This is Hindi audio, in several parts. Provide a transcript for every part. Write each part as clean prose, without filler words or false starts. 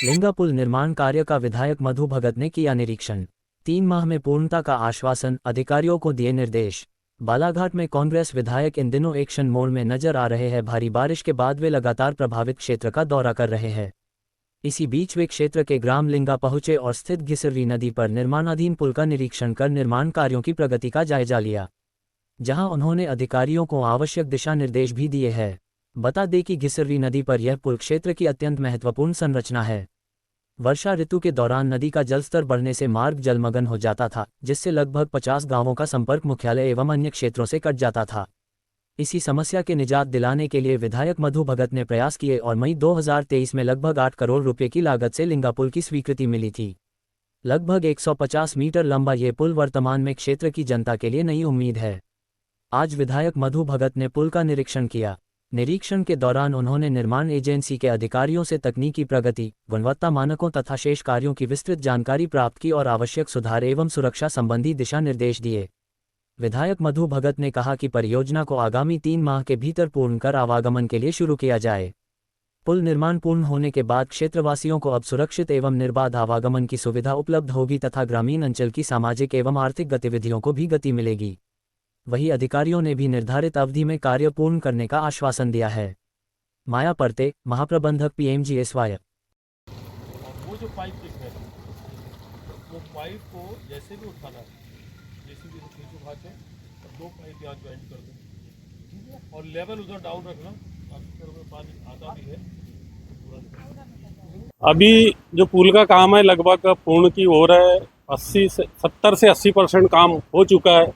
लिंगा पुल निर्माण कार्य का विधायक मधु भगत ने किया निरीक्षण। 3 माह में पूर्णता का आश्वासन, अधिकारियों को दिए निर्देश। बालाघाट में कांग्रेस विधायक इन दिनों एक्शन मोड में नजर आ रहे हैं। भारी बारिश के बाद वे लगातार प्रभावित क्षेत्र का दौरा कर रहे हैं। इसी बीच वे क्षेत्र के ग्राम लिंगा पहुंचे और स्थित घिसरवी नदी पर निर्माणाधीन पुल का निरीक्षण कर निर्माण कार्यों की प्रगति का जायजा लिया, जहां उन्होंने अधिकारियों को आवश्यक दिशा निर्देश भी दिए हैं। बता दें कि घिसरवी नदी पर यह पुल क्षेत्र की अत्यंत महत्वपूर्ण संरचना है। वर्षा ऋतु के दौरान नदी का जलस्तर बढ़ने से मार्ग जलमग्न हो जाता था, जिससे लगभग 50 गांवों का संपर्क मुख्यालय एवं अन्य क्षेत्रों से कट जाता था। इसी समस्या के निजात दिलाने के लिए विधायक मधु भगत ने प्रयास किए और मई 2023 में लगभग 8 करोड़ रुपए की लागत से लिंगा पुल की स्वीकृति मिली थी। लगभग 150 मीटर लंबा ये पुल वर्तमान में क्षेत्र की जनता के लिए नई उम्मीद है। आज विधायक मधु भगत ने पुल का निरीक्षण किया। निरीक्षण के दौरान उन्होंने निर्माण एजेंसी के अधिकारियों से तकनीकी प्रगति, गुणवत्ता मानकों तथा शेष कार्यों की विस्तृत जानकारी प्राप्त की और आवश्यक सुधार एवं सुरक्षा संबंधी दिशा निर्देश दिए। विधायक मधु भगत ने कहा कि परियोजना को आगामी 3 माह के भीतर पूर्ण कर आवागमन के लिए शुरू किया जाए। पुल निर्माण पूर्ण होने के बाद क्षेत्रवासियों को अब सुरक्षित एवं निर्बाध आवागमन की सुविधा उपलब्ध होगी तथा ग्रामीण अंचल की सामाजिक एवं आर्थिक गतिविधियों को भी गति मिलेगी। वहीं अधिकारियों ने भी निर्धारित अवधि में कार्य पूर्ण करने का आश्वासन दिया है। माया परते, महाप्रबंधक PMGSY। वो जो पाइप दिख रहा है, वो पाइप को जैसे भी उठाना है, जैसे भी खींच उठा के 2 पाइप यहाँ ज्वाइन कर दो और लेवल उधर डाउन रखना, में पानी आता भी है। अभी जो पुल का काम है लगभग पूर्ण की ओर है। 70 से 80% काम हो चुका है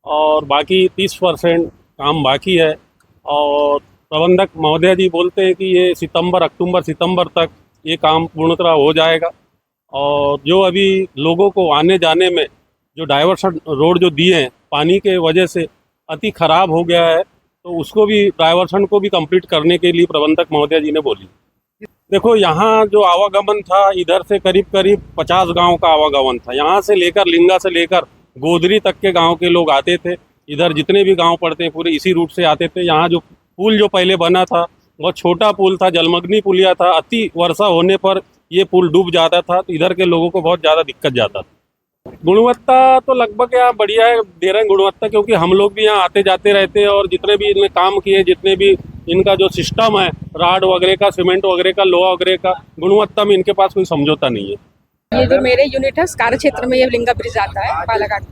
और बाकी 30% काम बाकी है। और प्रबंधक महोदय जी बोलते हैं कि ये अक्टूबर सितंबर तक ये काम पूर्णतः हो जाएगा। और जो अभी लोगों को आने जाने में जो डाइवर्सन रोड जो दिए हैं पानी के वजह से अति खराब हो गया है, तो उसको भी डाइवर्सन को भी कंप्लीट करने के लिए प्रबंधक महोदय जी ने बोली। देखो यहाँ जो आवागमन था, इधर से करीब 50 गांव का आवागमन था। यहाँ से लेकर लिंगा से लेकर गोदरी तक के गांव के लोग आते थे। इधर जितने भी गांव पड़ते हैं पूरे इसी रूट से आते थे। यहाँ जो पुल जो पहले बना था बहुत छोटा पुल था, जलमग्नी पुलिया था। अति वर्षा होने पर ये पुल डूब जाता था, तो इधर के लोगों को बहुत ज़्यादा दिक्कत जाता था। गुणवत्ता तो लगभग यहाँ बढ़िया है, दे रहे हैं गुणवत्ता, क्योंकि हम लोग भी यहाँ आते जाते रहते हैं और जितने भी इनमें काम किए, जितने भी इनका जो सिस्टम है राड वगैरह का, सीमेंट वगैरह का, लोहा वगैरह का, गुणवत्ता में इनके पास कोई समझौता नहीं है। ये जो मेरे यूनिट है उस कार्य क्षेत्र में ये लिंगा ब्रिज आता है बालाघाट।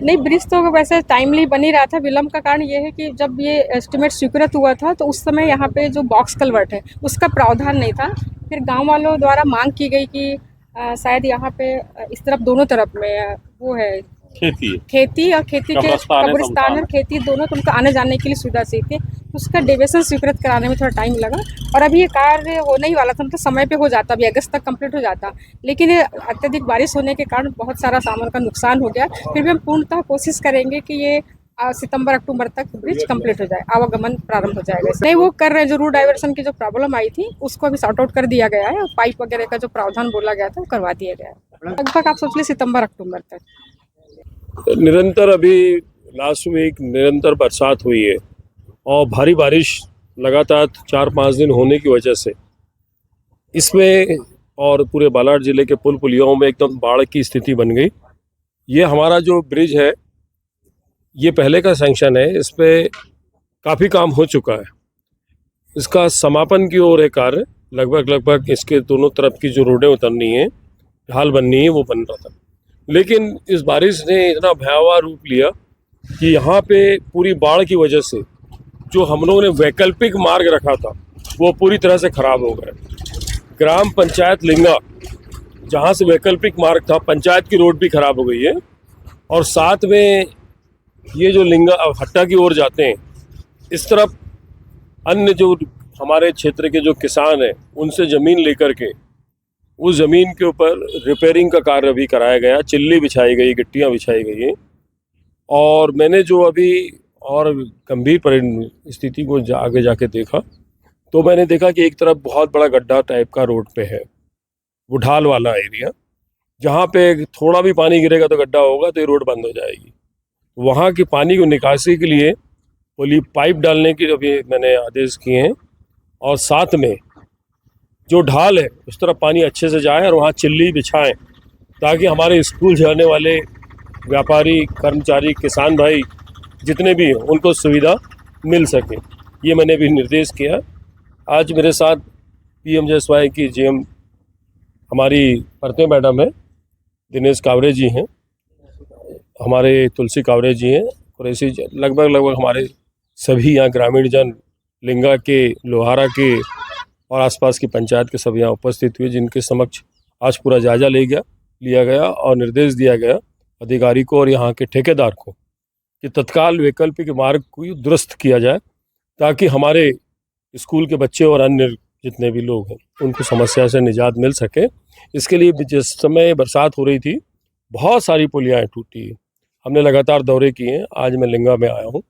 नहीं, ब्रिज तो वैसे टाइमली बन ही रहा था। विलम्ब का कारण ये है कि जब ये एस्टिमेट स्वीकृत हुआ था तो उस समय यहाँ पे जो बॉक्स कल्वर्ट है उसका प्रावधान नहीं था। फिर गांव वालों द्वारा मांग की गई कि शायद यहाँ पे इस तरफ दोनों तरफ में वो है खेती और खेती के कब्रिस्तान और खेती दोनों, तो उनको आने जाने के लिए सुविधा चाहिए थी। उसका डेविएशन स्वीकृत कराने में थोड़ा टाइम लगा और अभी ये कार्य होने ही वाला था, मतलब समय पे हो जाता, अभी अगस्त तक कंप्लीट हो जाता। लेकिन अत्यधिक बारिश होने के कारण बहुत सारा सामान का नुकसान हो गया। फिर भी हम पूर्णतः कोशिश करेंगे कि ये सितंबर अक्टूबर तक ब्रिज कंप्लीट हो जाए, आवागमन प्रारंभ हो जाएगा। नहीं, वो कर रहे हैं। जो रूट डाइवर्सन की जो प्रॉब्लम आई थी उसको अभी सॉर्ट आउट कर दिया गया है। पाइप वगैरह का जो प्रावधान बोला गया था वो करवा दिया गया है। लगभग आप सोच लीजिए सितंबर अक्टूबर तक। निरंतर अभी लास्ट वीक निरंतर बरसात हुई है और भारी बारिश लगातार 4-5 दिन होने की वजह से इसमें और पूरे बालाघाट जिले के पुल पुलियाओं में एकदम बाढ़ की स्थिति बन गई। ये हमारा जो ब्रिज है ये पहले का सैंक्शन है, इस पर काफ़ी काम हो चुका है। इसका समापन की ओर है कार्य। लगभग इसके दोनों तरफ की जो रोडें उतरनी है, ढाल बननी है, वो बन रहा था। लेकिन इस बारिश ने इतना भयावह रूप लिया कि यहाँ पे पूरी बाढ़ की वजह से जो हम लोगों ने वैकल्पिक मार्ग रखा था वो पूरी तरह से खराब हो गया। ग्राम पंचायत लिंगा जहाँ से वैकल्पिक मार्ग था, पंचायत की रोड भी खराब हो गई है। और साथ में ये जो लिंगा हट्टा की ओर जाते हैं, इस तरफ अन्य जो हमारे क्षेत्र के जो किसान हैं उनसे ज़मीन लेकर के उस ज़मीन के ऊपर रिपेयरिंग का कार्य भी कराया गया। चिल्ली बिछाई गई, गिट्टियाँ बिछाई गई हैं। और मैंने जो अभी और गंभीर स्थिति को आगे जाके देखा तो मैंने देखा कि एक तरफ बहुत बड़ा गड्ढा टाइप का रोड पे है, वो ढाल वाला एरिया, जहाँ पे थोड़ा भी पानी गिरेगा तो गड्ढा होगा, तो ये रोड बंद हो जाएगी। वहाँ की पानी को निकासी के लिए पोली पाइप डालने की अभी मैंने आदेश किए हैं। और साथ में जो ढाल है उस तरफ पानी अच्छे से जाए और वहाँ चिल्ली बिछाएं, ताकि हमारे स्कूल जाने वाले व्यापारी, कर्मचारी, किसान भाई जितने भी हैं उनको सुविधा मिल सके। ये मैंने भी निर्देश किया। आज मेरे साथ PMJSY की GM हमारी परते मैडम है, दिनेश कावरे जी हैं, हमारे तुलसी कावरे जी हैं, कुरैशी लगभग हमारे सभी यहाँ ग्रामीण जन लिंगा के, लोहारा के और आसपास की पंचायत के सब यहाँ उपस्थित हुए, जिनके समक्ष आज पूरा जायजा लिया गया और निर्देश दिया गया अधिकारी को और यहाँ के ठेकेदार को कि तत्काल वैकल्पिक मार्ग को दुरुस्त किया जाए, ताकि हमारे स्कूल के बच्चे और अन्य जितने भी लोग हैं उनको समस्या से निजात मिल सके। इसके लिए जिस समय बरसात हो रही थी बहुत सारी पुलियाँ टूटी, हमने लगातार दौरे किए हैं। आज मैं लिंगा में आया हूँ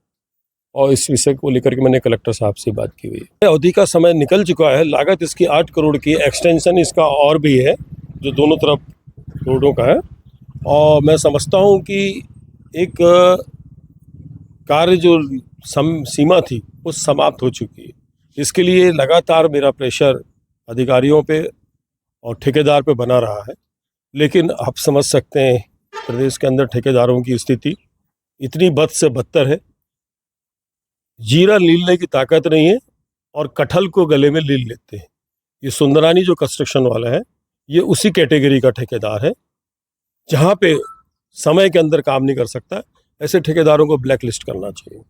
और इस विषय को लेकर के मैंने कलेक्टर साहब से बात की हुई है। अवधि का समय निकल चुका है, लागत इसकी 8 करोड़ की, एक्सटेंशन इसका और भी है जो दोनों तरफ रोडों का है। और मैं समझता हूँ कि एक कार्य जो सीमा थी वो समाप्त हो चुकी है। इसके लिए लगातार मेरा प्रेशर अधिकारियों पे और ठेकेदार पे बना रहा है, लेकिन आप समझ सकते हैं प्रदेश के अंदर ठेकेदारों की स्थिति इतनी बद से बदतर है, जीरा लीलने की ताकत नहीं है और कटहल को गले में लील लेते हैं। ये सुंदरानी जो कंस्ट्रक्शन वाला है ये उसी कैटेगरी का ठेकेदार है, जहाँ पे समय के अंदर काम नहीं कर सकता। ऐसे ठेकेदारों को ब्लैक लिस्ट करना चाहिए।